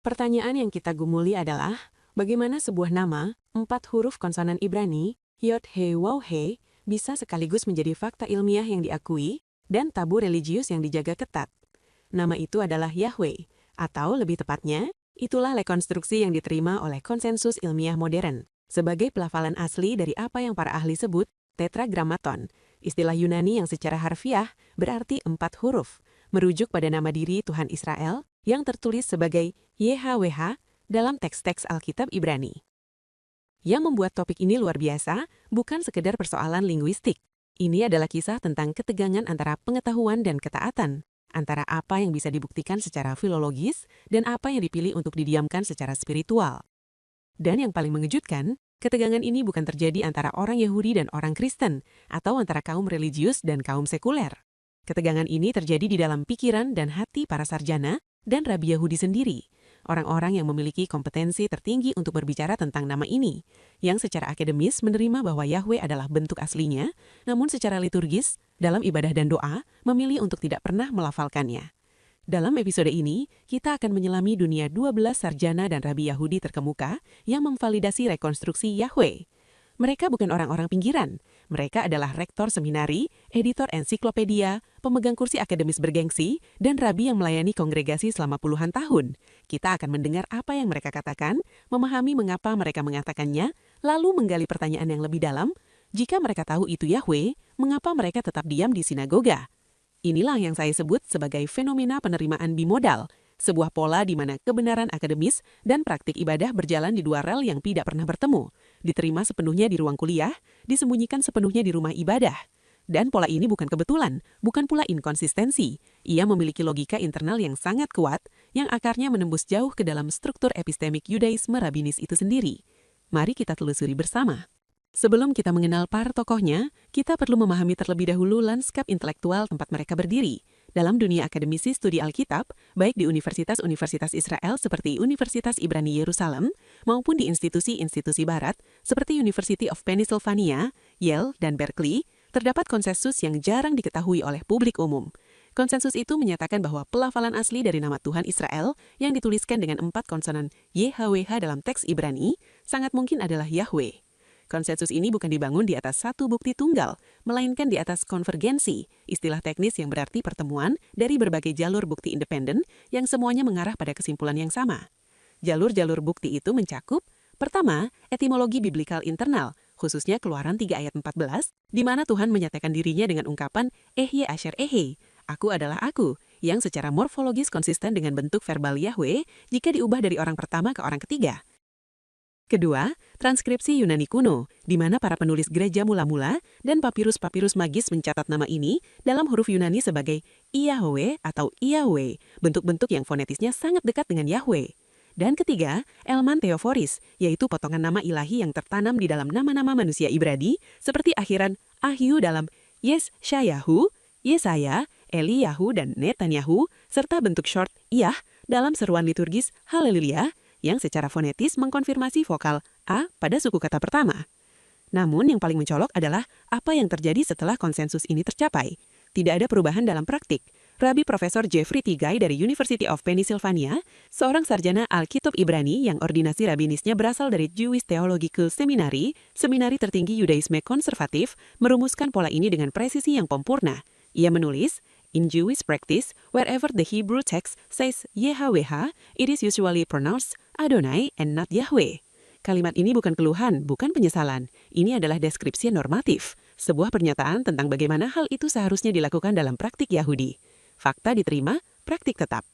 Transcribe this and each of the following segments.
Pertanyaan yang kita gumuli adalah, bagaimana sebuah nama, 4 huruf konsonan Ibrani, Yod He Waw He, bisa sekaligus menjadi fakta ilmiah yang diakui, dan tabu religius yang dijaga ketat. Nama itu adalah Yahweh, atau lebih tepatnya, itulah rekonstruksi yang diterima oleh konsensus ilmiah modern, sebagai pelafalan asli dari apa yang para ahli sebut tetragrammaton, istilah Yunani yang secara harfiah berarti 4 huruf, merujuk pada nama diri Tuhan Israel yang tertulis sebagai YHWH dalam teks-teks Alkitab Ibrani. Yang membuat topik ini luar biasa bukan sekedar persoalan linguistik. Ini adalah kisah tentang ketegangan antara pengetahuan dan ketaatan, antara apa yang bisa dibuktikan secara filologis dan apa yang dipilih untuk didiamkan secara spiritual. Dan yang paling mengejutkan, ketegangan ini bukan terjadi antara orang Yahudi dan orang Kristen, atau antara kaum religius dan kaum sekuler. Ketegangan ini terjadi di dalam pikiran dan hati para sarjana dan rabi Yahudi sendiri, orang-orang yang memiliki kompetensi tertinggi untuk berbicara tentang nama ini, yang secara akademis menerima bahwa Yahweh adalah bentuk aslinya, namun secara liturgis, dalam ibadah dan doa, memilih untuk tidak pernah melafalkannya. Dalam episode ini, kita akan menyelami dunia 12 sarjana dan rabi Yahudi terkemuka yang memvalidasi rekonstruksi Yahweh. Mereka bukan orang-orang pinggiran. Mereka adalah rektor seminari, editor ensiklopedia, pemegang kursi akademis bergengsi, dan rabi yang melayani kongregasi selama puluhan tahun. Kita akan mendengar apa yang mereka katakan, memahami mengapa mereka mengatakannya, lalu menggali pertanyaan yang lebih dalam. Jika mereka tahu itu Yahweh, mengapa mereka tetap diam di sinagoga? Inilah yang saya sebut sebagai fenomena penerimaan bimodal, sebuah pola di mana kebenaran akademis dan praktik ibadah berjalan di dua rel yang tidak pernah bertemu, diterima sepenuhnya di ruang kuliah, disembunyikan sepenuhnya di rumah ibadah. Dan pola ini bukan kebetulan, bukan pula inkonsistensi. Ia memiliki logika internal yang sangat kuat, yang akarnya menembus jauh ke dalam struktur epistemik Yudaisme rabinis itu sendiri. Mari kita telusuri bersama. Sebelum kita mengenal para tokohnya, kita perlu memahami terlebih dahulu lanskap intelektual tempat mereka berdiri. Dalam dunia akademisi studi Alkitab, baik di universitas-universitas Israel seperti Universitas Ibrani Yerusalem, maupun di institusi-institusi barat seperti University of Pennsylvania, Yale, dan Berkeley, terdapat konsensus yang jarang diketahui oleh publik umum. Konsensus itu menyatakan bahwa pelafalan asli dari nama Tuhan Israel yang dituliskan dengan 4 konsonan YHWH dalam teks Ibrani sangat mungkin adalah Yahweh. Konsensus ini bukan dibangun di atas satu bukti tunggal, melainkan di atas konvergensi, istilah teknis yang berarti pertemuan dari berbagai jalur bukti independen yang semuanya mengarah pada kesimpulan yang sama. Jalur-jalur bukti itu mencakup, pertama, etimologi biblikal internal, khususnya Keluaran 3 ayat 14, di mana Tuhan menyatakan dirinya dengan ungkapan Ehye Asher Ehe, aku adalah aku, yang secara morfologis konsisten dengan bentuk verbal Yahweh jika diubah dari orang pertama ke orang ketiga. Kedua, transkripsi Yunani kuno, di mana para penulis gereja mula-mula dan papirus-papirus magis mencatat nama ini dalam huruf Yunani sebagai Iahwe atau Iahwe, bentuk-bentuk yang fonetisnya sangat dekat dengan Yahweh. Dan ketiga, elemen teoforis, yaitu potongan nama ilahi yang tertanam di dalam nama-nama manusia Ibrani, seperti akhiran Ahyu dalam Yeshayahu, Yesaya, Eliyahu, dan Netanyahu, serta bentuk short Iyah dalam seruan liturgis Haleluya, yang secara fonetis mengkonfirmasi vokal A pada suku kata pertama. Namun yang paling mencolok adalah apa yang terjadi setelah konsensus ini tercapai. Tidak ada perubahan dalam praktik. Rabi Profesor Jeffrey T. Guy dari University of Pennsylvania, seorang sarjana Alkitab Ibrani yang ordinasi rabinisnya berasal dari Jewish Theological Seminary, seminari tertinggi Yudaisme konservatif, merumuskan pola ini dengan presisi yang sempurna. Ia menulis, in Jewish practice, wherever the Hebrew text says YHWH, it is usually pronounced Adonai and not Yahweh. Kalimat ini bukan keluhan, bukan penyesalan. Ini adalah deskripsi normatif, sebuah pernyataan tentang bagaimana hal itu seharusnya dilakukan dalam praktik Yahudi. Fakta diterima, praktik tetap.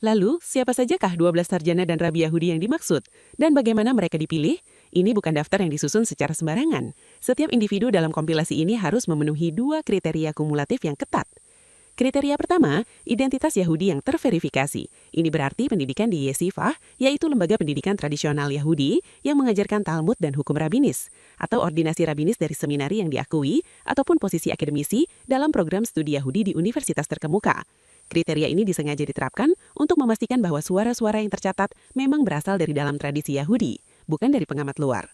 Lalu, siapa sajakah 12 sarjana dan rabi Yahudi yang dimaksud? Dan bagaimana mereka dipilih? Ini bukan daftar yang disusun secara sembarangan. Setiap individu dalam kompilasi ini harus memenuhi 2 kriteria kumulatif yang ketat. Kriteria pertama, identitas Yahudi yang terverifikasi. Ini berarti pendidikan di Yesivah, yaitu lembaga pendidikan tradisional Yahudi yang mengajarkan Talmud dan hukum rabinis, atau ordinasi rabinis dari seminari yang diakui, ataupun posisi akademisi dalam program studi Yahudi di universitas terkemuka. Kriteria ini disengaja diterapkan untuk memastikan bahwa suara-suara yang tercatat memang berasal dari dalam tradisi Yahudi, bukan dari pengamat luar.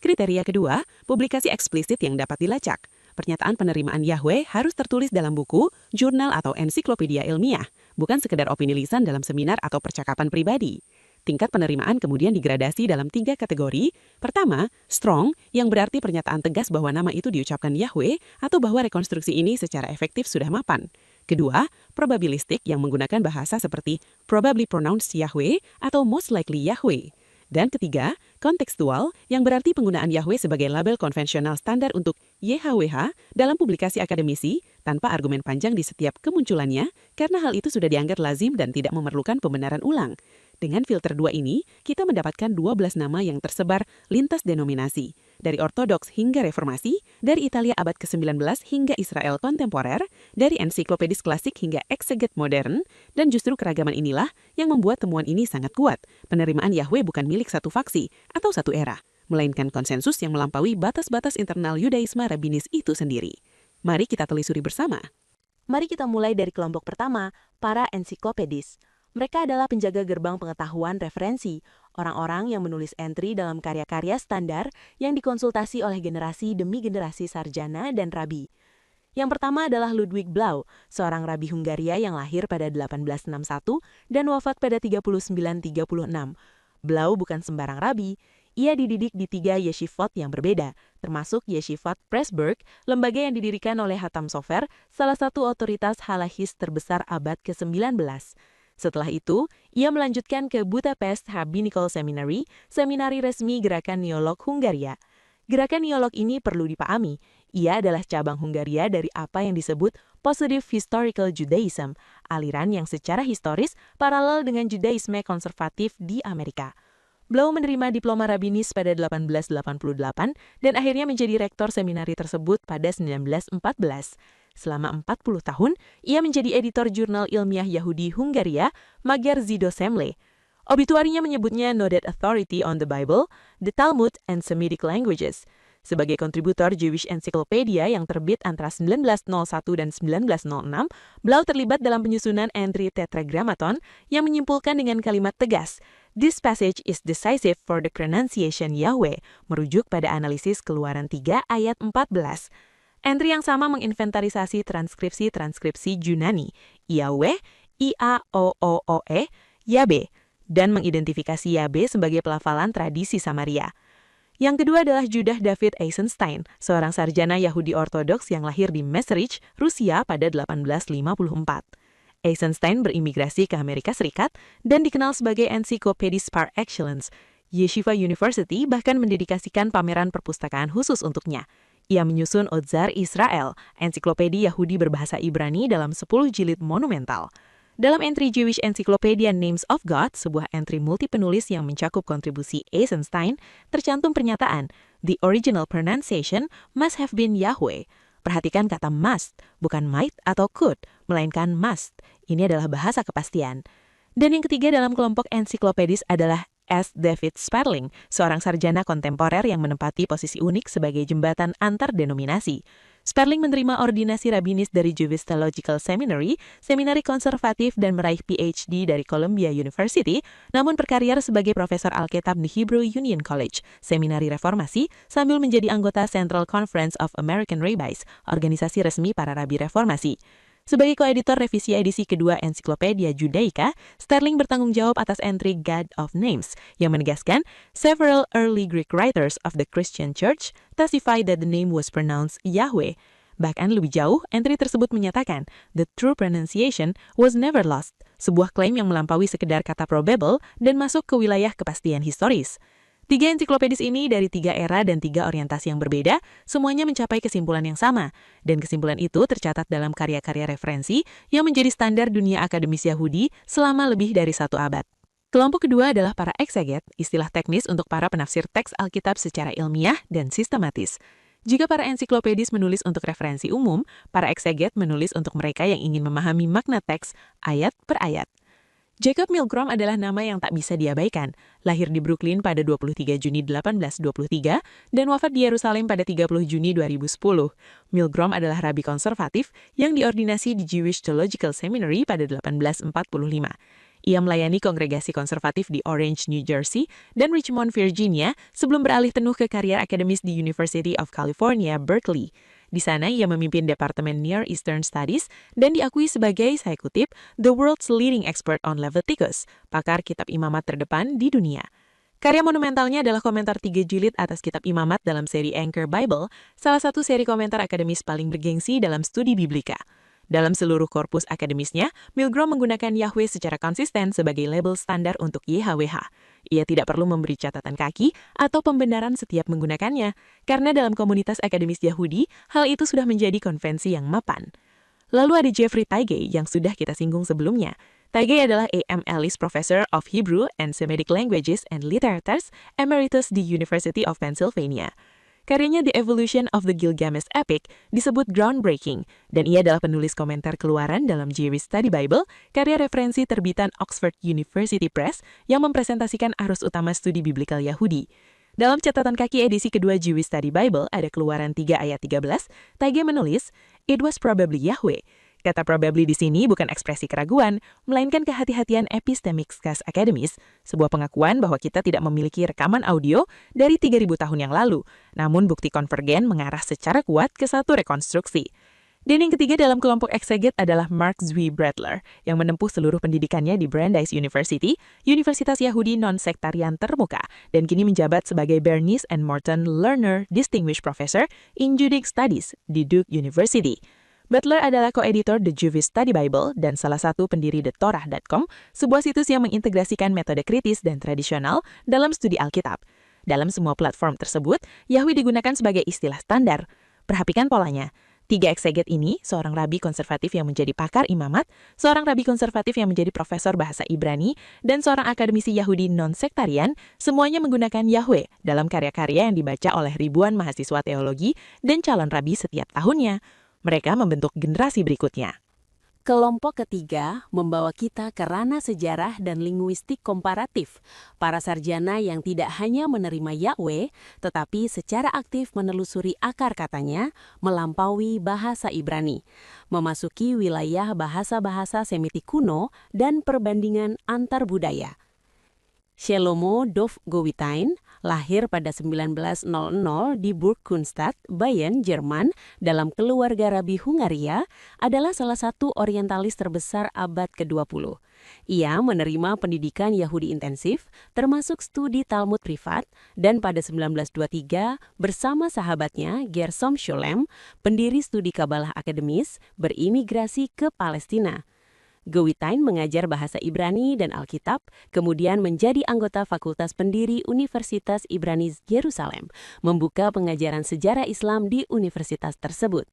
Kriteria kedua, publikasi eksplisit yang dapat dilacak. Pernyataan penerimaan Yahweh harus tertulis dalam buku, jurnal atau ensiklopedia ilmiah, bukan sekedar opini lisan dalam seminar atau percakapan pribadi. Tingkat penerimaan kemudian digradasi dalam 3 kategori. Pertama, strong, yang berarti pernyataan tegas bahwa nama itu diucapkan Yahweh atau bahwa rekonstruksi ini secara efektif sudah mapan. Kedua, probabilistik yang menggunakan bahasa seperti probably pronounced Yahweh atau most likely Yahweh. Dan ketiga, kontekstual yang berarti penggunaan Yahweh sebagai label konvensional standar untuk YHWH dalam publikasi akademisi tanpa argumen panjang di setiap kemunculannya karena hal itu sudah dianggap lazim dan tidak memerlukan pembenaran ulang. Dengan filter 2 ini, kita mendapatkan 12 nama yang tersebar lintas denominasi, dari Ortodoks hingga Reformasi, dari Italia abad ke-19 hingga Israel kontemporer, dari ensiklopedis klasik hingga ekseget modern, dan justru keragaman inilah yang membuat temuan ini sangat kuat. Penerimaan Yahweh bukan milik satu faksi atau satu era, melainkan konsensus yang melampaui batas-batas internal Yudaisme rabbinis itu sendiri. Mari kita telusuri bersama. Mari kita mulai dari kelompok pertama, para ensiklopedis. Mereka adalah penjaga gerbang pengetahuan referensi, orang-orang yang menulis entry dalam karya-karya standar yang dikonsultasi oleh generasi demi generasi sarjana dan rabi. Yang pertama adalah Ludwig Blau, seorang rabi Hungaria yang lahir pada 1861 dan wafat pada 3936. Blau bukan sembarang rabi. Ia dididik di 3 yeshivot yang berbeda, termasuk Yeshivot Pressburg, lembaga yang didirikan oleh Hatam Sofer, salah satu otoritas halahis terbesar abad ke-19. Setelah itu, ia melanjutkan ke Budapest Rabbinical Seminary, seminari resmi Gerakan Neolog Hungaria. Gerakan Neolog ini perlu dipahami. Ia adalah cabang Hungaria dari apa yang disebut Positive Historical Judaism, aliran yang secara historis paralel dengan Judaisme konservatif di Amerika. Blau menerima diploma rabbinis pada 1888 dan akhirnya menjadi rektor seminari tersebut pada 1914. Selama 40 tahun, ia menjadi editor jurnal ilmiah Yahudi Hungaria, Magyar Zsidó-Szemle. Obituarinya menyebutnya Noted Authority on the Bible, the Talmud, and Semitic Languages. Sebagai kontributor Jewish Encyclopedia yang terbit antara 1901 dan 1906, Blau terlibat dalam penyusunan entry Tetragrammaton yang menyimpulkan dengan kalimat tegas, "This passage is decisive for the pronunciation Yahweh," merujuk pada analisis Keluaran 3 ayat 14. Entry yang sama menginventarisasi transkripsi Yunani, Yahweh, Iaooe, Yabe, dan mengidentifikasi Yabe sebagai pelafalan tradisi Samaria. Yang kedua adalah Judah David Eisenstein, seorang sarjana Yahudi Ortodoks yang lahir di Maastricht, Rusia pada 1854. Eisenstein berimigrasi ke Amerika Serikat dan dikenal sebagai ensiklopedis par excellence. Yeshiva University bahkan mendedikasikan pameran perpustakaan khusus untuknya. Ia menyusun Otzar Israel, ensiklopedi Yahudi berbahasa Ibrani dalam 10 jilid monumental. Dalam entry Jewish Encyclopedia Names of God, sebuah entry multi penulis yang mencakup kontribusi Eisenstein, tercantum pernyataan, "The original pronunciation must have been Yahweh." Perhatikan kata must, bukan might atau could, melainkan must. Ini adalah bahasa kepastian. Dan yang ketiga dalam kelompok ensiklopedis adalah S. David Sperling, seorang sarjana kontemporer yang menempati posisi unik sebagai jembatan antar denominasi. Sperling menerima ordinasi rabbinis dari Jewish Theological Seminary, seminari konservatif dan meraih PhD dari Columbia University, namun berkarir sebagai profesor Alkitab di Hebrew Union College, seminari reformasi, sambil menjadi anggota Central Conference of American Rabbis, organisasi resmi para rabi reformasi. Sebagai koeditor revisi edisi kedua Encyclopedia Judaica, Sterling bertanggung jawab atas entry God of Names yang menegaskan several early Greek writers of the Christian Church testify that the name was pronounced Yahweh. Bahkan lebih jauh, entry tersebut menyatakan the true pronunciation was never lost, sebuah klaim yang melampaui sekedar kata probable dan masuk ke wilayah kepastian historis. 3 ensiklopedis ini dari 3 era dan 3 orientasi yang berbeda, semuanya mencapai kesimpulan yang sama. Dan kesimpulan itu tercatat dalam karya-karya referensi yang menjadi standar dunia akademis Yahudi selama lebih dari 1 abad. Kelompok kedua adalah para ekseget, istilah teknis untuk para penafsir teks Alkitab secara ilmiah dan sistematis. Jika para ensiklopedis menulis untuk referensi umum, para ekseget menulis untuk mereka yang ingin memahami makna teks ayat per ayat. Jacob Milgrom adalah nama yang tak bisa diabaikan. Lahir di Brooklyn pada 23 Juni 1823 dan wafat di Yerusalem pada 30 Juni 2010. Milgrom adalah rabi konservatif yang diordinasi di Jewish Theological Seminary pada 1845. Ia melayani kongregasi konservatif di Orange, New Jersey, dan Richmond, Virginia, sebelum beralih penuh ke karier akademis di University of California, Berkeley. Di sana ia memimpin Departemen Near Eastern Studies dan diakui sebagai, saya kutip, the world's leading expert on Leviticus, pakar kitab imamat terdepan di dunia. Karya monumentalnya adalah komentar 3 jilid atas kitab imamat dalam seri Anchor Bible, salah satu seri komentar akademis paling bergengsi dalam studi biblika. Dalam seluruh korpus akademisnya, Milgrom menggunakan Yahweh secara konsisten sebagai label standar untuk YHWH. Ia tidak perlu memberi catatan kaki atau pembenaran setiap menggunakannya, karena dalam komunitas akademis Yahudi, hal itu sudah menjadi konvensi yang mapan. Lalu ada Jeffrey Teige yang sudah kita singgung sebelumnya. Teige adalah A.M. Ellis Professor of Hebrew and Semitic Languages and Literatures Emeritus di University of Pennsylvania. Karyanya The Evolution of the Gilgamesh Epic disebut groundbreaking, dan ia adalah penulis komentar keluaran dalam Jewish Study Bible, karya referensi terbitan Oxford University Press yang mempresentasikan arus utama studi biblikal Yahudi. Dalam catatan kaki edisi kedua Jewish Study Bible, ada Keluaran 3 ayat 13, Teige menulis, "It was probably Yahweh." Kata probably di sini bukan ekspresi keraguan, melainkan kehati-hatian epistemiktas akademis, sebuah pengakuan bahwa kita tidak memiliki rekaman audio dari 3.000 tahun yang lalu, namun bukti konvergen mengarah secara kuat ke satu rekonstruksi. Dan yang ketiga dalam kelompok ekseget adalah Mark Zwi Bradler, yang menempuh seluruh pendidikannya di Brandeis University, Universitas Yahudi Non-Sektarian Terbuka, dan kini menjabat sebagai Bernice and Morton Lerner Distinguished Professor in Judaic Studies di Duke University. Butler adalah koeditor The Jewish Study Bible dan salah satu pendiri TheTorah.com, sebuah situs yang mengintegrasikan metode kritis dan tradisional dalam studi Alkitab. Dalam semua platform tersebut, Yahweh digunakan sebagai istilah standar. Perhatikan polanya. 3 ekseget ini, seorang rabi konservatif yang menjadi pakar imamat, seorang rabi konservatif yang menjadi profesor bahasa Ibrani, dan seorang akademisi Yahudi non-sektarian, semuanya menggunakan Yahweh dalam karya-karya yang dibaca oleh ribuan mahasiswa teologi dan calon rabi setiap tahunnya. Mereka membentuk generasi berikutnya. Kelompok ketiga membawa kita ke ranah sejarah dan linguistik komparatif. Para sarjana yang tidak hanya menerima Yahweh, tetapi secara aktif menelusuri akar katanya, melampaui bahasa Ibrani, memasuki wilayah bahasa-bahasa Semitik kuno dan perbandingan antar budaya. Shlomo Dov Gowitain lahir pada 1900 di Burgkunstadt, Bayern, Jerman, dalam keluarga Rabi Hungaria, adalah salah satu orientalis terbesar abad ke-20. Ia menerima pendidikan Yahudi intensif, termasuk studi Talmud privat, dan pada 1923 bersama sahabatnya Gersom Sholem, pendiri studi Kabalah akademis, berimigrasi ke Palestina. Gowitain mengajar bahasa Ibrani dan Alkitab, kemudian menjadi anggota Fakultas Pendiri Universitas Ibrani Yerusalem, membuka pengajaran sejarah Islam di universitas tersebut.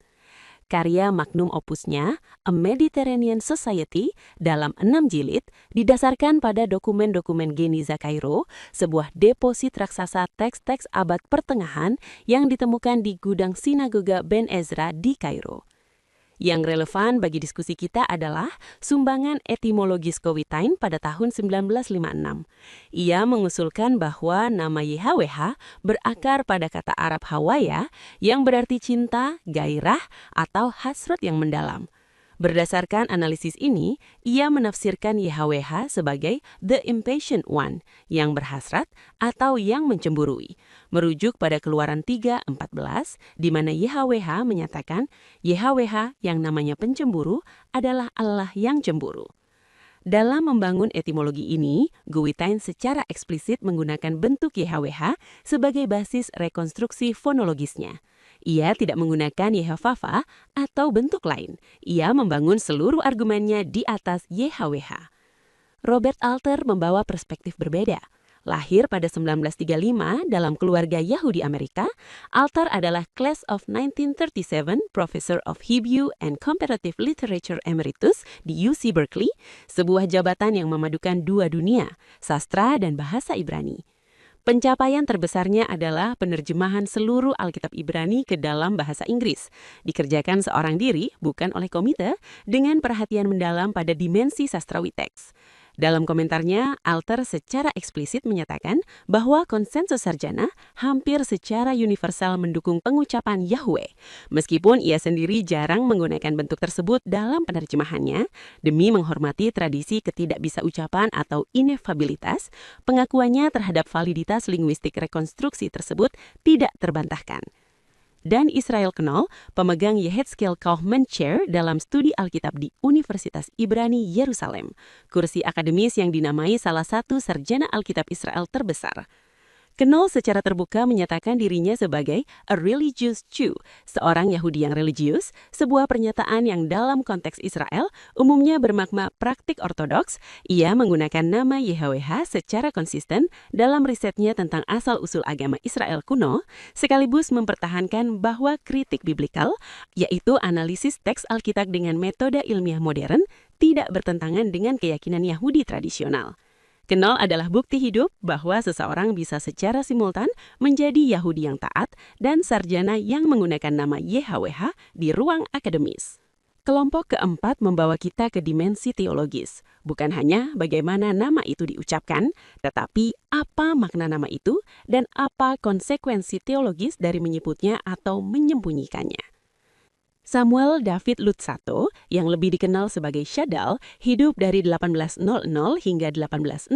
Karya magnum opusnya, A Mediterranean Society, dalam 6 jilid, didasarkan pada dokumen-dokumen Geniza Kairo, sebuah deposit raksasa teks-teks abad pertengahan yang ditemukan di gudang sinagoga Ben Ezra di Kairo. Yang relevan bagi diskusi kita adalah sumbangan etimologis Gowitain pada tahun 1956. Ia mengusulkan bahwa nama YHWH berakar pada kata Arab Hawaya yang berarti cinta, gairah, atau hasrat yang mendalam. Berdasarkan analisis ini, ia menafsirkan YHWH sebagai the impatient one, yang berhasrat atau yang mencemburui, merujuk pada Keluaran 3:14, di mana YHWH menyatakan YHWH yang namanya pencemburu adalah Allah yang cemburu. Dalam membangun etimologi ini, Gowitain secara eksplisit menggunakan bentuk YHWH sebagai basis rekonstruksi fonologisnya. Ia tidak menggunakan YHWH atau bentuk lain. Ia membangun seluruh argumennya di atas YHWH. Robert Alter membawa perspektif berbeda. Lahir pada 1935 dalam keluarga Yahudi Amerika, Alter adalah Class of 1937 Professor of Hebrew and Comparative Literature Emeritus di UC Berkeley, sebuah jabatan yang memadukan dua dunia, sastra dan bahasa Ibrani. Pencapaian terbesarnya adalah penerjemahan seluruh Alkitab Ibrani ke dalam bahasa Inggris, dikerjakan seorang diri, bukan oleh komite, dengan perhatian mendalam pada dimensi sastrawi teks. Dalam komentarnya, Alter secara eksplisit menyatakan bahwa konsensus sarjana hampir secara universal mendukung pengucapan Yahweh, meskipun ia sendiri jarang menggunakan bentuk tersebut dalam penerjemahannya, demi menghormati tradisi ketidakbisa ucapan atau inefabilitas, pengakuannya terhadap validitas linguistik rekonstruksi tersebut tidak terbantahkan. Dan Israel Knoll, pemegang Yehezkel Kaufman Chair dalam studi Alkitab di Universitas Ibrani Yerusalem, kursi akademis yang dinamai salah satu sarjana Alkitab Israel terbesar. Knoll secara terbuka menyatakan dirinya sebagai a religious Jew, seorang Yahudi yang religius, sebuah pernyataan yang dalam konteks Israel umumnya bermakna praktik ortodoks. Ia menggunakan nama YHWH secara konsisten dalam risetnya tentang asal-usul agama Israel kuno, sekaligus mempertahankan bahwa kritik biblikal, yaitu analisis teks Alkitab dengan metode ilmiah modern, tidak bertentangan dengan keyakinan Yahudi tradisional. Knoll adalah bukti hidup bahwa seseorang bisa secara simultan menjadi Yahudi yang taat dan sarjana yang menggunakan nama YHWH di ruang akademis. Kelompok keempat membawa kita ke dimensi teologis. Bukan hanya bagaimana nama itu diucapkan, tetapi apa makna nama itu dan apa konsekuensi teologis dari menyebutnya atau menyembunyikannya. Samuel David Lutzato, yang lebih dikenal sebagai Shaddal, hidup dari 1800 hingga 1865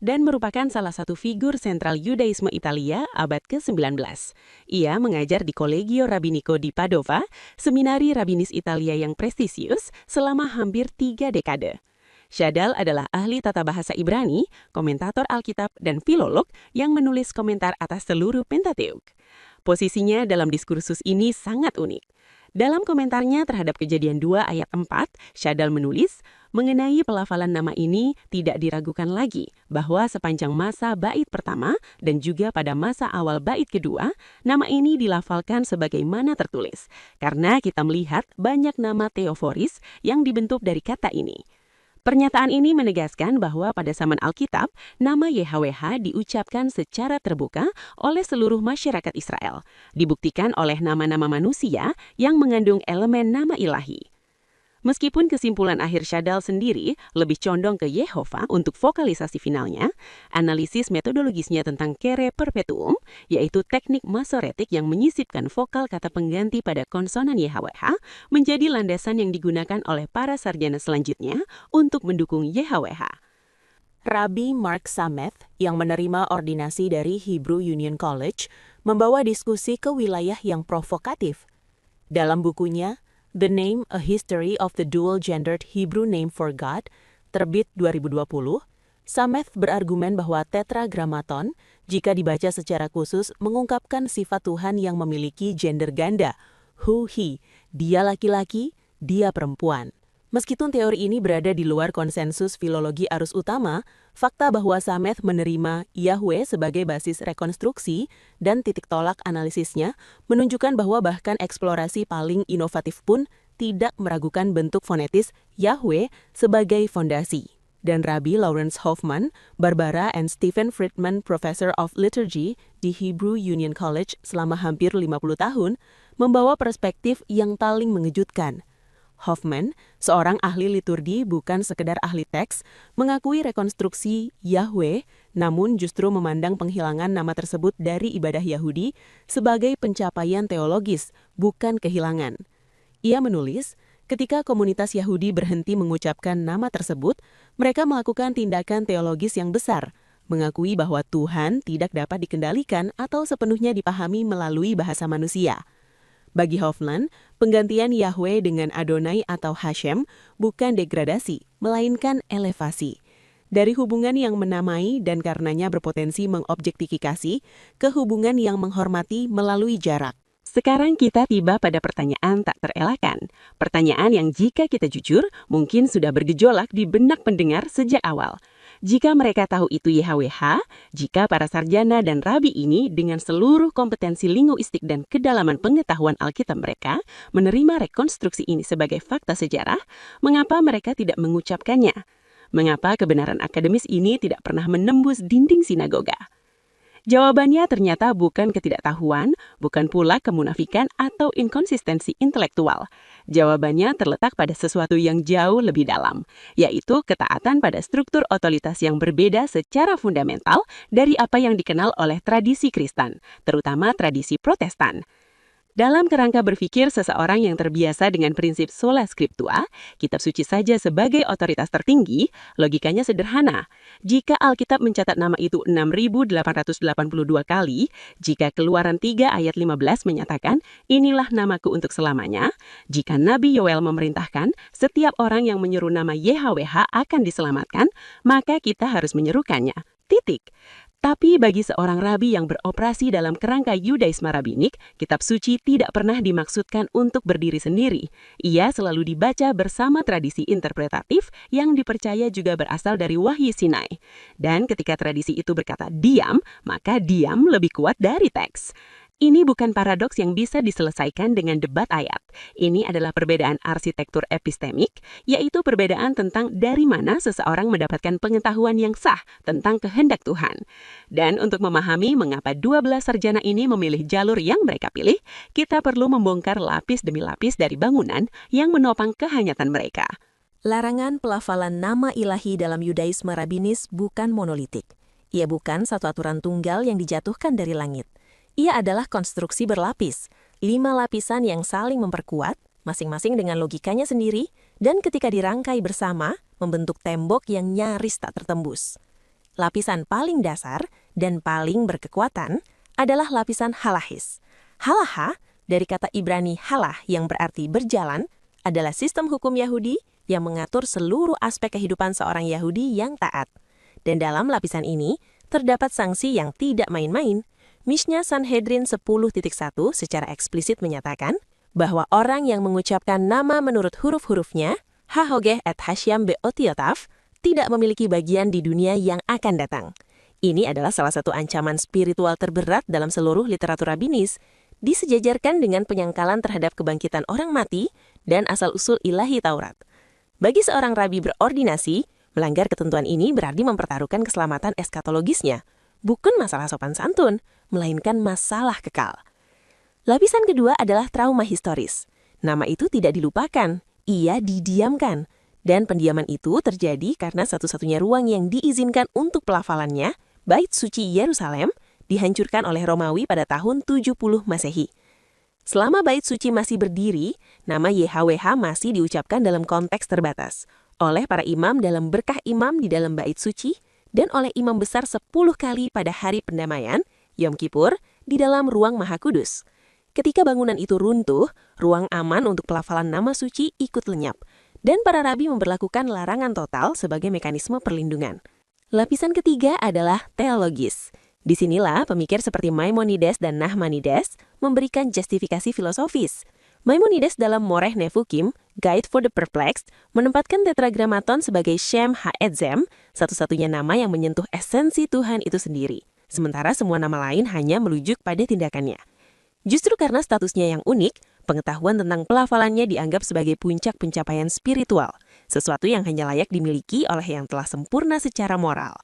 dan merupakan salah satu figur sentral Yudaisme Italia abad ke-19. Ia mengajar di Collegio Rabbinico di Padova, seminari rabinis Italia yang prestisius selama hampir 3 dekade. Shaddal adalah ahli tata bahasa Ibrani, komentator Alkitab, dan filolog yang menulis komentar atas seluruh Pentateuk. Posisinya dalam diskursus ini sangat unik. Dalam komentarnya terhadap Kejadian 2 ayat 4, Shaddal menulis, mengenai pelafalan nama ini tidak diragukan lagi bahwa sepanjang masa bait pertama dan juga pada masa awal bait kedua, nama ini dilafalkan sebagaimana tertulis, karena kita melihat banyak nama teoforis yang dibentuk dari kata ini. Pernyataan ini menegaskan bahwa pada zaman Alkitab, nama YHWH diucapkan secara terbuka oleh seluruh masyarakat Israel, dibuktikan oleh nama-nama manusia yang mengandung elemen nama ilahi. Meskipun kesimpulan akhir Shaddal sendiri lebih condong ke Yehova untuk vokalisasi finalnya, analisis metodologisnya tentang kere perpetuum, yaitu teknik masoretik yang menyisipkan vokal kata pengganti pada konsonan YHWH, menjadi landasan yang digunakan oleh para sarjana selanjutnya untuk mendukung YHWH. Rabbi Mark Sameth, yang menerima ordinasi dari Hebrew Union College, membawa diskusi ke wilayah yang provokatif. Dalam bukunya, The Name, A History of the Dual-Gendered Hebrew Name for God, terbit 2020, Sameth berargumen bahwa tetragrammaton, jika dibaca secara khusus, mengungkapkan sifat Tuhan yang memiliki gender ganda, who, he, dia laki-laki, dia perempuan. Meskipun teori ini berada di luar konsensus filologi arus utama, fakta bahwa Sameth menerima Yahweh sebagai basis rekonstruksi dan titik tolak analisisnya menunjukkan bahwa bahkan eksplorasi paling inovatif pun tidak meragukan bentuk fonetis Yahweh sebagai fondasi. Dan Rabbi Lawrence Hoffman, Barbara and Stephen Friedman Professor of Liturgy di Hebrew Union College selama hampir 50 tahun, membawa perspektif yang paling mengejutkan. Hoffman, seorang ahli liturgi bukan sekedar ahli teks, mengakui rekonstruksi Yahweh, namun justru memandang penghilangan nama tersebut dari ibadah Yahudi sebagai pencapaian teologis, bukan kehilangan. Ia menulis, ketika komunitas Yahudi berhenti mengucapkan nama tersebut, mereka melakukan tindakan teologis yang besar, mengakui bahwa Tuhan tidak dapat dikendalikan atau sepenuhnya dipahami melalui bahasa manusia. Bagi Hoffman, penggantian Yahweh dengan Adonai atau Hashem bukan degradasi, melainkan elevasi. Dari hubungan yang menamai dan karenanya berpotensi mengobjektifikasi ke hubungan yang menghormati melalui jarak. Sekarang kita tiba pada pertanyaan tak terelakkan. Pertanyaan yang jika kita jujur, mungkin sudah bergejolak di benak pendengar sejak awal. Jika mereka tahu itu YHWH, jika para sarjana dan rabi ini dengan seluruh kompetensi linguistik dan kedalaman pengetahuan Alkitab mereka menerima rekonstruksi ini sebagai fakta sejarah, mengapa mereka tidak mengucapkannya? Mengapa kebenaran akademis ini tidak pernah menembus dinding sinagoga? Jawabannya ternyata bukan ketidaktahuan, bukan pula kemunafikan atau inkonsistensi intelektual. Jawabannya terletak pada sesuatu yang jauh lebih dalam, yaitu ketaatan pada struktur otoritas yang berbeda secara fundamental dari apa yang dikenal oleh tradisi Kristen, terutama tradisi Protestan. Dalam kerangka berpikir seseorang yang terbiasa dengan prinsip sola scriptura, kitab suci saja sebagai otoritas tertinggi, logikanya sederhana. Jika Alkitab mencatat nama itu 6.882 kali, jika Keluaran 3 ayat 15 menyatakan, inilah namaku untuk selamanya, jika Nabi Yoel memerintahkan, setiap orang yang menyeru nama YHWH akan diselamatkan, maka kita harus menyerukannya. Titik. Tapi bagi seorang rabi yang beroperasi dalam kerangka Yudaisme Rabinik, kitab suci tidak pernah dimaksudkan untuk berdiri sendiri. Ia selalu dibaca bersama tradisi interpretatif yang dipercaya juga berasal dari Wahyu Sinai. Dan ketika tradisi itu berkata diam, maka diam lebih kuat dari teks. Ini bukan paradoks yang bisa diselesaikan dengan debat ayat. Ini adalah perbedaan arsitektur epistemik, yaitu perbedaan tentang dari mana seseorang mendapatkan pengetahuan yang sah tentang kehendak Tuhan. Dan untuk memahami mengapa 12 sarjana ini memilih jalur yang mereka pilih, kita perlu membongkar lapis demi lapis dari bangunan yang menopang kehanyatan mereka. Larangan pelafalan nama ilahi dalam Yudaisme Rabinis bukan monolitik. Ia bukan satu aturan tunggal yang dijatuhkan dari langit. Ia adalah konstruksi berlapis, 5 lapisan yang saling memperkuat, masing-masing dengan logikanya sendiri, dan ketika dirangkai bersama, membentuk tembok yang nyaris tak tertembus. Lapisan paling dasar dan paling berkekuatan adalah lapisan halahis. Halaha, dari kata Ibrani halah yang berarti berjalan, adalah sistem hukum Yahudi yang mengatur seluruh aspek kehidupan seorang Yahudi yang taat. Dan dalam lapisan ini, terdapat sanksi yang tidak main-main. Mishnah Sanhedrin 10.1 secara eksplisit menyatakan bahwa orang yang mengucapkan nama menurut huruf-hurufnya, hahogeh et hashyam beotiotaf, tidak memiliki bagian di dunia yang akan datang. Ini adalah salah satu ancaman spiritual terberat dalam seluruh literatur rabinis, disejajarkan dengan penyangkalan terhadap kebangkitan orang mati dan asal-usul ilahi Taurat. Bagi seorang rabi berordinasi, melanggar ketentuan ini berarti mempertaruhkan keselamatan eskatologisnya, bukan masalah sopan santun, melainkan masalah kekal. Lapisan kedua adalah trauma historis. Nama itu tidak dilupakan, ia didiamkan. Dan pendiaman itu terjadi karena satu-satunya ruang yang diizinkan untuk pelafalannya, Bait Suci Yerusalem, dihancurkan oleh Romawi pada tahun 70 Masehi. Selama Bait Suci masih berdiri, nama YHWH masih diucapkan dalam konteks terbatas, oleh para imam dalam berkah imam di dalam Bait Suci, dan oleh imam besar 10 kali pada hari pendamaian, Yom Kippur, di dalam ruang Maha Kudus. Ketika bangunan itu runtuh, ruang aman untuk pelafalan nama suci ikut lenyap, dan para rabi memberlakukan larangan total sebagai mekanisme perlindungan. Lapisan ketiga adalah teologis. Disinilah pemikir seperti Maimonides dan Nachmanides memberikan justifikasi filosofis. Maimonides dalam Moreh Nefukim, Guide for the Perplexed, menempatkan tetragrammaton sebagai Shem HaEtzem, satu-satunya nama yang menyentuh esensi Tuhan itu sendiri. Sementara semua nama lain hanya merujuk pada tindakannya. Justru karena statusnya yang unik, pengetahuan tentang pelafalannya dianggap sebagai puncak pencapaian spiritual, sesuatu yang hanya layak dimiliki oleh yang telah sempurna secara moral.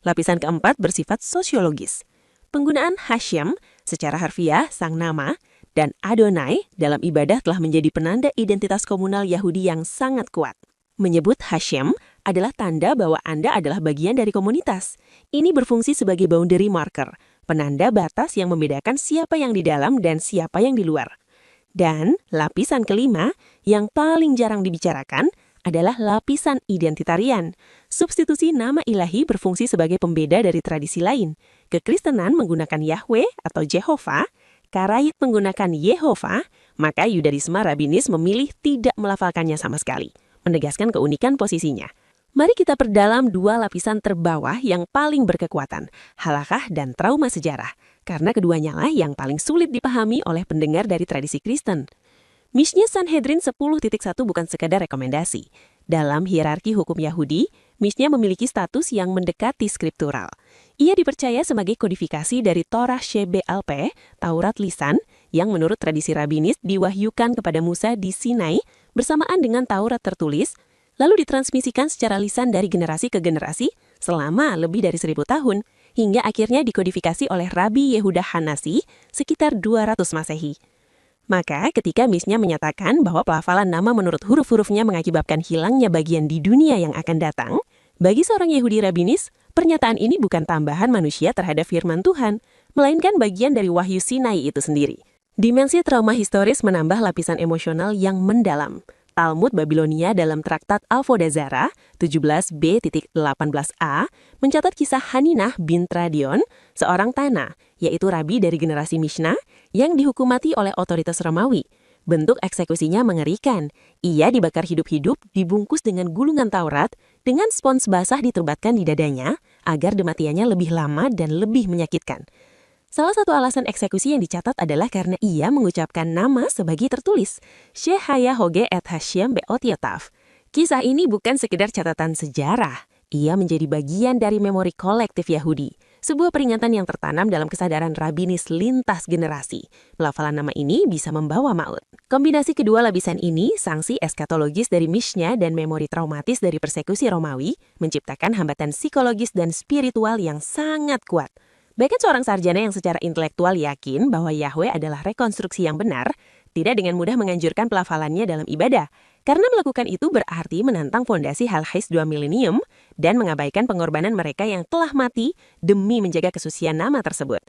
Lapisan keempat bersifat sosiologis. Penggunaan Hashem secara harfiah sang nama dan Adonai dalam ibadah telah menjadi penanda identitas komunal Yahudi yang sangat kuat. Menyebut Hashem adalah tanda bahwa Anda adalah bagian dari komunitas. Ini berfungsi sebagai boundary marker, penanda batas yang membedakan siapa yang di dalam dan siapa yang di luar. Dan lapisan kelima, yang paling jarang dibicarakan, adalah lapisan identitarian. Substitusi nama ilahi berfungsi sebagai pembeda dari tradisi lain. Kekristenan menggunakan Yahweh atau Jehovah, Karaid menggunakan Yehovah, maka Yudaisme Rabinis memilih tidak melafalkannya sama sekali, menegaskan keunikan posisinya. Mari kita perdalam dua lapisan terbawah yang paling berkekuatan, halakah dan trauma sejarah, karena keduanya lah yang paling sulit dipahami oleh pendengar dari tradisi Kristen. Mishnah Sanhedrin 10.1 bukan sekadar rekomendasi. Dalam hierarki hukum Yahudi, Mishnah memiliki status yang mendekati skriptural. Ia dipercaya sebagai kodifikasi dari Torah Shebe'al-Peh, Taurat lisan, yang menurut tradisi rabinis diwahyukan kepada Musa di Sinai bersamaan dengan Taurat tertulis, lalu ditransmisikan secara lisan dari generasi ke generasi selama lebih dari 1000 tahun, hingga akhirnya dikodifikasi oleh Rabi Yehuda Hanasi sekitar 200 Masehi. Maka ketika Mishnah menyatakan bahwa pelafalan nama menurut huruf-hurufnya mengakibatkan hilangnya bagian di dunia yang akan datang, bagi seorang Yahudi rabinis, pernyataan ini bukan tambahan manusia terhadap firman Tuhan, melainkan bagian dari Wahyu Sinai itu sendiri. Dimensi trauma historis menambah lapisan emosional yang mendalam. Talmud Babilonia dalam traktat Alfodazara 17b-18a mencatat kisah Haninah bin Tradion, seorang Tana, yaitu rabi dari generasi Mishnah, yang dihukum mati oleh otoritas Romawi. Bentuk eksekusinya mengerikan. Ia dibakar hidup-hidup, dibungkus dengan gulungan Taurat, dengan spons basah diterbatkan di dadanya, agar kematiannya lebih lama dan lebih menyakitkan. Salah satu alasan eksekusi yang dicatat adalah karena ia mengucapkan nama sebagai tertulis, Shehaya Hoge et Hashem Beot Yotav. Kisah ini bukan sekedar catatan sejarah, ia menjadi bagian dari memori kolektif Yahudi, sebuah peringatan yang tertanam dalam kesadaran rabinis lintas generasi. Pelafalan nama ini bisa membawa maut. Kombinasi kedua lapisan ini, sanksi eskatologis dari Mishnah dan memori traumatis dari persekusi Romawi, menciptakan hambatan psikologis dan spiritual yang sangat kuat. Bahkan seorang sarjana yang secara intelektual yakin bahwa Yahweh adalah rekonstruksi yang benar, tidak dengan mudah menganjurkan pelafalannya dalam ibadah, karena melakukan itu berarti menantang fondasi Hal-Hais 2 milenium dan mengabaikan pengorbanan mereka yang telah mati demi menjaga kesucian nama tersebut.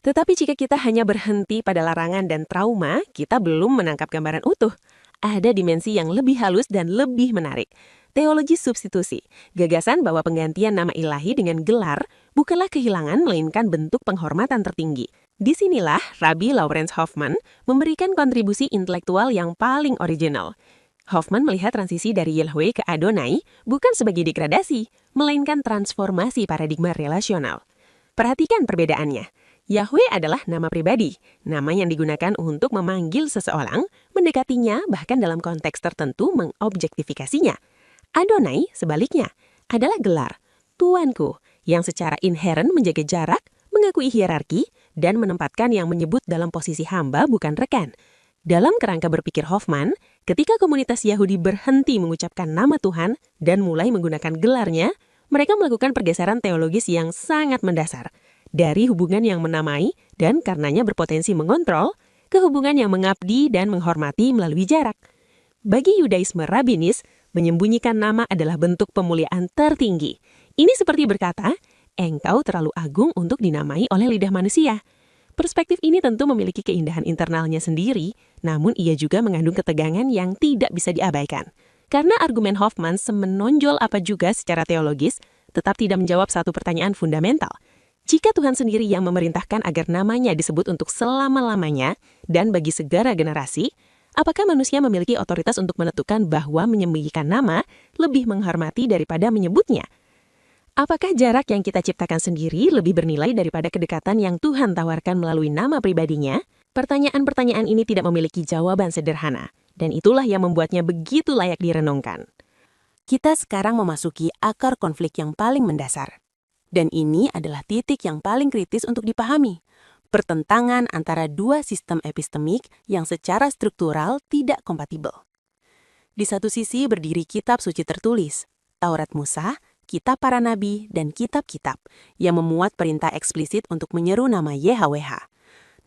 Tetapi jika kita hanya berhenti pada larangan dan trauma, kita belum menangkap gambaran utuh. Ada dimensi yang lebih halus dan lebih menarik. Teologi substitusi, gagasan bahwa penggantian nama ilahi dengan gelar bukanlah kehilangan melainkan bentuk penghormatan tertinggi. Disinilah Rabbi Lawrence Hoffman memberikan kontribusi intelektual yang paling original. Hoffman melihat transisi dari Yahweh ke Adonai bukan sebagai degradasi, melainkan transformasi paradigma relasional. Perhatikan perbedaannya. Yahweh adalah nama pribadi, nama yang digunakan untuk memanggil seseorang, mendekatinya, bahkan dalam konteks tertentu mengobjektifikasinya. Adonai, sebaliknya, adalah gelar, Tuanku, yang secara inheren menjaga jarak, mengakui hierarki, dan menempatkan yang menyebut dalam posisi hamba bukan rekan. Dalam kerangka berpikir Hoffman, ketika komunitas Yahudi berhenti mengucapkan nama Tuhan dan mulai menggunakan gelarnya, mereka melakukan pergeseran teologis yang sangat mendasar. Dari hubungan yang menamai dan karenanya berpotensi mengontrol, ke hubungan yang mengabdi dan menghormati melalui jarak. Bagi Yudaisme rabinis, menyembunyikan nama adalah bentuk pemuliaan tertinggi. Ini seperti berkata, engkau terlalu agung untuk dinamai oleh lidah manusia. Perspektif ini tentu memiliki keindahan internalnya sendiri, namun ia juga mengandung ketegangan yang tidak bisa diabaikan. Karena argumen Hoffman semenonjol apa juga secara teologis, tetap tidak menjawab satu pertanyaan fundamental. Jika Tuhan sendiri yang memerintahkan agar namanya disebut untuk selama-lamanya dan bagi segala generasi, apakah manusia memiliki otoritas untuk menentukan bahwa menyembunyikan nama lebih menghormati daripada menyebutnya? Apakah jarak yang kita ciptakan sendiri lebih bernilai daripada kedekatan yang Tuhan tawarkan melalui nama pribadinya? Pertanyaan-pertanyaan ini tidak memiliki jawaban sederhana, dan itulah yang membuatnya begitu layak direnungkan. Kita sekarang memasuki akar konflik yang paling mendasar. Dan ini adalah titik yang paling kritis untuk dipahami. Pertentangan antara dua sistem epistemik yang secara struktural tidak kompatibel. Di satu sisi berdiri kitab suci tertulis, Taurat Musa, kitab para nabi, dan kitab-kitab yang memuat perintah eksplisit untuk menyeru nama YHWH.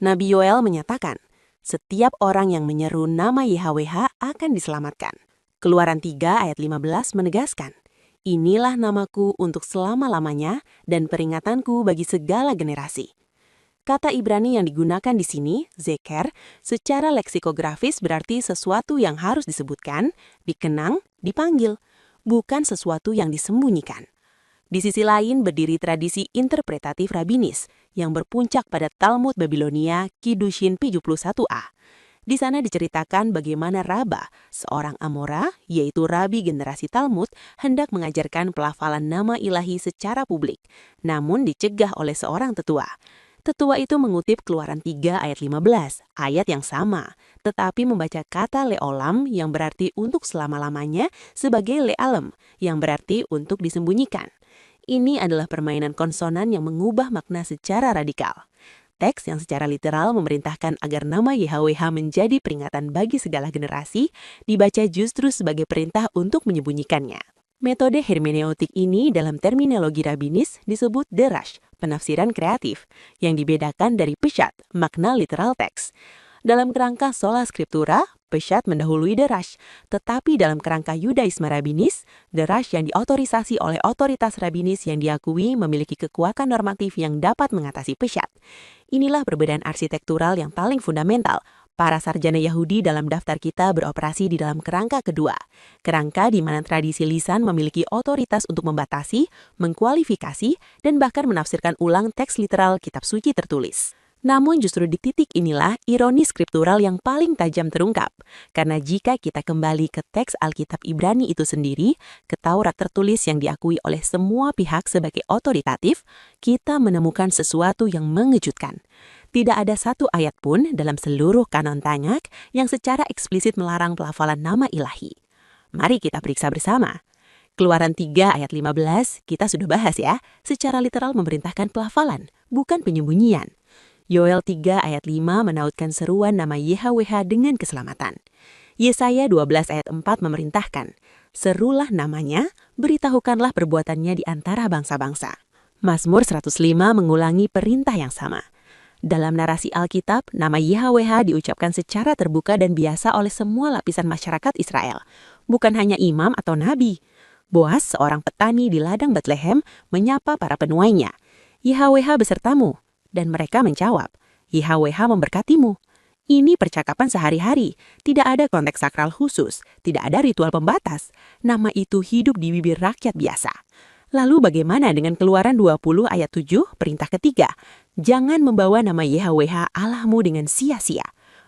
Nabi Yoel menyatakan, setiap orang yang menyeru nama YHWH akan diselamatkan. Keluaran 3 ayat 15 menegaskan, inilah namaku untuk selama-lamanya dan peringatanku bagi segala generasi. Kata Ibrani yang digunakan di sini, zeker, secara leksikografis berarti sesuatu yang harus disebutkan, dikenang, dipanggil, bukan sesuatu yang disembunyikan. Di sisi lain berdiri tradisi interpretatif rabinis yang berpuncak pada Talmud Babilonia Kiddushin 71a. Di sana diceritakan bagaimana Rabba, seorang Amora, yaitu rabi generasi Talmud, hendak mengajarkan pelafalan nama ilahi secara publik, namun dicegah oleh seorang tetua. Tetua itu mengutip Keluaran 3 ayat 15, ayat yang sama, tetapi membaca kata leolam yang berarti untuk selama-lamanya sebagai lealem, yang berarti untuk disembunyikan. Ini adalah permainan konsonan yang mengubah makna secara radikal. Teks yang secara literal memerintahkan agar nama YHWH menjadi peringatan bagi segala generasi, dibaca justru sebagai perintah untuk menyembunyikannya. Metode hermeneutik ini dalam terminologi rabinis disebut derash, penafsiran kreatif, yang dibedakan dari peshat, makna literal teks. Dalam kerangka sola scriptura, Peshat mendahului Derash, tetapi dalam kerangka Yudaisme Rabinis, Derash yang diotorisasi oleh otoritas Rabinis yang diakui memiliki kekuatan normatif yang dapat mengatasi Peshat. Inilah perbedaan arsitektural yang paling fundamental. Para sarjana Yahudi dalam daftar kita beroperasi di dalam kerangka kedua. Kerangka di mana tradisi lisan memiliki otoritas untuk membatasi, mengkualifikasi, dan bahkan menafsirkan ulang teks literal kitab suci tertulis. Namun justru di titik inilah ironi skriptural yang paling tajam terungkap. Karena jika kita kembali ke teks Alkitab Ibrani itu sendiri, ke Taurat tertulis yang diakui oleh semua pihak sebagai otoritatif, kita menemukan sesuatu yang mengejutkan. Tidak ada satu ayat pun dalam seluruh kanon Tanakh yang secara eksplisit melarang pelafalan nama ilahi. Mari kita periksa bersama. Keluaran 3 ayat 15 kita sudah bahas ya, secara literal memerintahkan pelafalan, bukan penyembunyian. Yoel 3 ayat 5 menautkan seruan nama YHWH dengan keselamatan. Yesaya 12 ayat 4 memerintahkan, serulah namanya, beritahukanlah perbuatannya di antara bangsa-bangsa. Mazmur 105 mengulangi perintah yang sama. Dalam narasi Alkitab, nama YHWH diucapkan secara terbuka dan biasa oleh semua lapisan masyarakat Israel, bukan hanya imam atau nabi. Boas, seorang petani di ladang Bethlehem, menyapa para penuainya, YHWH besertamu. Dan mereka menjawab, YHWH memberkatimu. Ini percakapan sehari-hari, tidak ada konteks sakral khusus, tidak ada ritual pembatas. Nama itu hidup di bibir rakyat biasa. Lalu bagaimana dengan Keluaran 20 ayat 7, perintah ketiga? Jangan membawa nama YHWH Allahmu dengan sia-sia.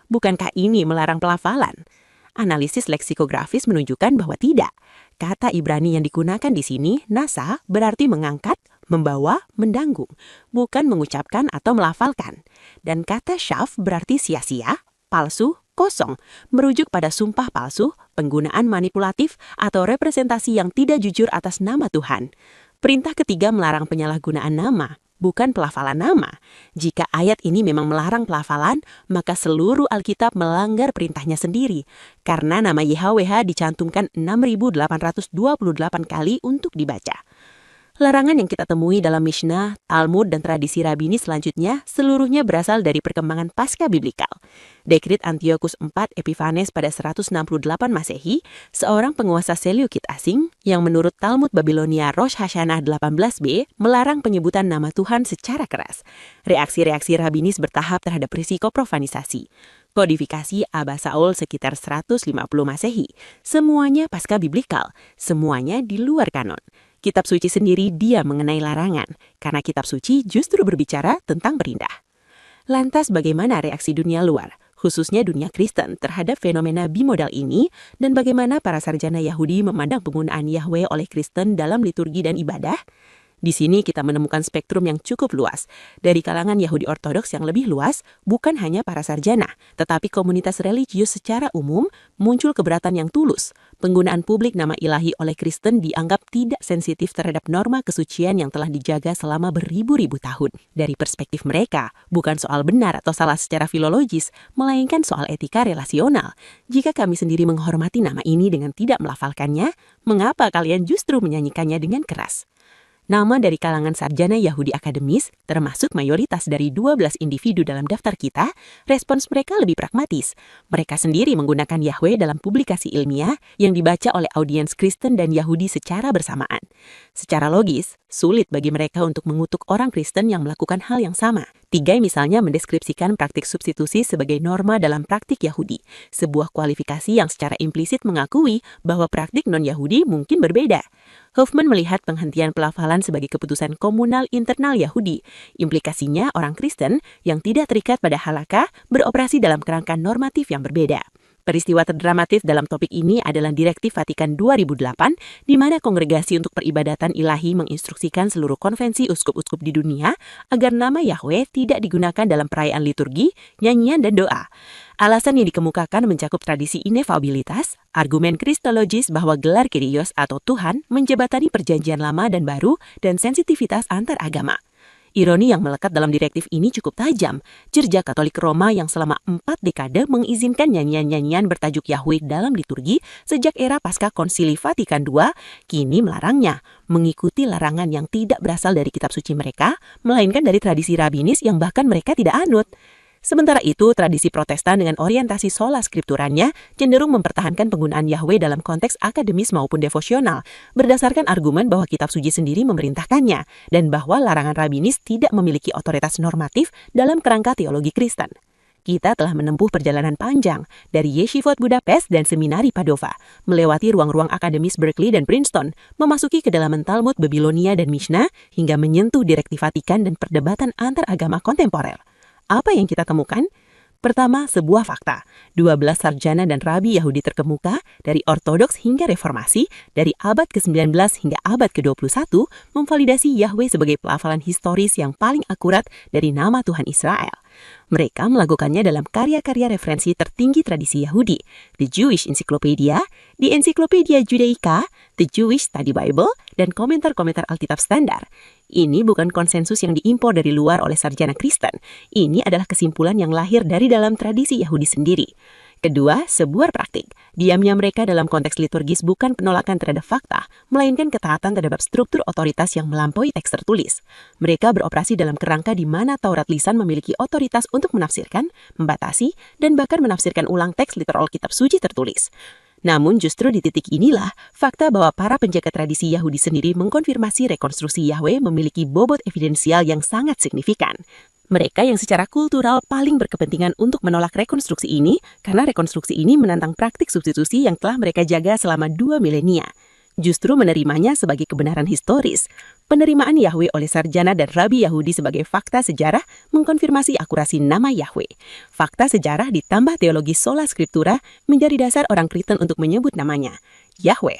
Bukankah ini melarang pelafalan? Analisis leksikografis menunjukkan bahwa tidak. Kata Ibrani yang digunakan di sini, nasa, berarti mengangkat, membawa, mendanggung, bukan mengucapkan atau melafalkan. Dan kata syaf berarti sia-sia, palsu, kosong, merujuk pada sumpah palsu, penggunaan manipulatif, atau representasi yang tidak jujur atas nama Tuhan. Perintah ketiga melarang penyalahgunaan nama, bukan pelafalan nama. Jika ayat ini memang melarang pelafalan, maka seluruh Alkitab melanggar perintahnya sendiri, karena nama YHWH dicantumkan 6.828 kali untuk dibaca. Larangan yang kita temui dalam Mishnah, Talmud, dan tradisi Rabini selanjutnya seluruhnya berasal dari perkembangan pasca biblikal. Dekrit Antiochus IV Epiphanes pada 168 Masehi, seorang penguasa Seleukid asing yang menurut Talmud Babilonia Rosh Hashanah 18b melarang penyebutan nama Tuhan secara keras. Reaksi-reaksi Rabinis bertahap terhadap risiko profanisasi. Kodifikasi Abba Saul sekitar 150 Masehi. Semuanya pasca biblikal, semuanya di luar kanon. Kitab suci sendiri diam mengenai larangan, karena kitab suci justru berbicara tentang perindah. Lantas bagaimana reaksi dunia luar, khususnya dunia Kristen terhadap fenomena bimodal ini, dan bagaimana para sarjana Yahudi memandang penggunaan Yahweh oleh Kristen dalam liturgi dan ibadah? Di sini kita menemukan spektrum yang cukup luas. Dari kalangan Yahudi Ortodoks yang lebih luas, bukan hanya para sarjana, tetapi komunitas religius secara umum muncul keberatan yang tulus. Penggunaan publik nama ilahi oleh Kristen dianggap tidak sensitif terhadap norma kesucian yang telah dijaga selama beribu-ribu tahun. Dari perspektif mereka, bukan soal benar atau salah secara filologis, melainkan soal etika relasional. Jika kami sendiri menghormati nama ini dengan tidak melafalkannya, mengapa kalian justru menyanyikannya dengan keras? Nama dari kalangan sarjana Yahudi akademis, termasuk mayoritas dari 12 individu dalam daftar kita, respons mereka lebih pragmatis. Mereka sendiri menggunakan Yahweh dalam publikasi ilmiah yang dibaca oleh audiens Kristen dan Yahudi secara bersamaan. Secara logis, sulit bagi mereka untuk mengutuk orang Kristen yang melakukan hal yang sama. Tigai misalnya mendeskripsikan praktik substitusi sebagai norma dalam praktik Yahudi, sebuah kualifikasi yang secara implisit mengakui bahwa praktik non-Yahudi mungkin berbeda. Hoffman melihat penghentian pelafalan sebagai keputusan komunal internal Yahudi. Implikasinya orang Kristen yang tidak terikat pada halakha beroperasi dalam kerangka normatif yang berbeda. Peristiwa terdramatis dalam topik ini adalah Direktif Vatikan 2008, di mana Kongregasi untuk Peribadatan Ilahi menginstruksikan seluruh konvensi uskup-uskup di dunia agar nama Yahweh tidak digunakan dalam perayaan liturgi, nyanyian, dan doa. Alasan yang dikemukakan mencakup tradisi inefabilitas, argumen kristologis bahwa gelar Kyrios atau Tuhan menjebatani perjanjian lama dan baru, dan sensitivitas antar agama. Ironi yang melekat dalam direktif ini cukup tajam. Gereja Katolik Roma yang selama 4 dekade mengizinkan nyanyian-nyanyian bertajuk Yahweh dalam liturgi sejak era pasca Konsili Vatikan II, kini melarangnya, mengikuti larangan yang tidak berasal dari kitab suci mereka, melainkan dari tradisi rabinis yang bahkan mereka tidak anut. Sementara itu, tradisi Protestan dengan orientasi sola scripturanya cenderung mempertahankan penggunaan Yahweh dalam konteks akademis maupun devosional, berdasarkan argumen bahwa kitab suci sendiri memerintahkannya, dan bahwa larangan rabinis tidak memiliki otoritas normatif dalam kerangka teologi Kristen. Kita telah menempuh perjalanan panjang dari Yeshivot Budapest dan Seminari Padova, melewati ruang-ruang akademis Berkeley dan Princeton, memasuki kedalaman Talmud Babilonia dan Mishnah, hingga menyentuh direktif Vatikan dan perdebatan antar agama kontemporer. Apa yang kita temukan? Pertama, sebuah fakta. 12 sarjana dan rabi Yahudi terkemuka, dari Ortodoks hingga Reformasi, dari abad ke-19 hingga abad ke-21, memvalidasi Yahweh sebagai pelafalan historis yang paling akurat dari nama Tuhan Israel. Mereka melakukannya dalam karya-karya referensi tertinggi tradisi Yahudi, The Jewish Encyclopedia, The Encyclopedia Judaica, The Jewish Study Bible, dan komentar-komentar Alkitab standar. Ini bukan konsensus yang diimpor dari luar oleh sarjana Kristen. Ini adalah kesimpulan yang lahir dari dalam tradisi Yahudi sendiri. Kedua, sebuah praktik. Diamnya mereka dalam konteks liturgis bukan penolakan terhadap fakta, melainkan ketaatan terhadap struktur otoritas yang melampaui teks tertulis. Mereka beroperasi dalam kerangka di mana Taurat lisan memiliki otoritas untuk menafsirkan, membatasi, dan bahkan menafsirkan ulang teks literal kitab suci tertulis. Namun justru di titik inilah, fakta bahwa para penjaga tradisi Yahudi sendiri mengkonfirmasi rekonstruksi Yahweh memiliki bobot evidensial yang sangat signifikan. Mereka yang secara kultural paling berkepentingan untuk menolak rekonstruksi ini karena rekonstruksi ini menantang praktik substitusi yang telah mereka jaga selama 2 milenia. Justru menerimanya sebagai kebenaran historis. Penerimaan Yahweh oleh sarjana dan rabi Yahudi sebagai fakta sejarah mengkonfirmasi akurasi nama Yahweh. Fakta sejarah ditambah teologi sola scriptura menjadi dasar orang Kristen untuk menyebut namanya, Yahweh.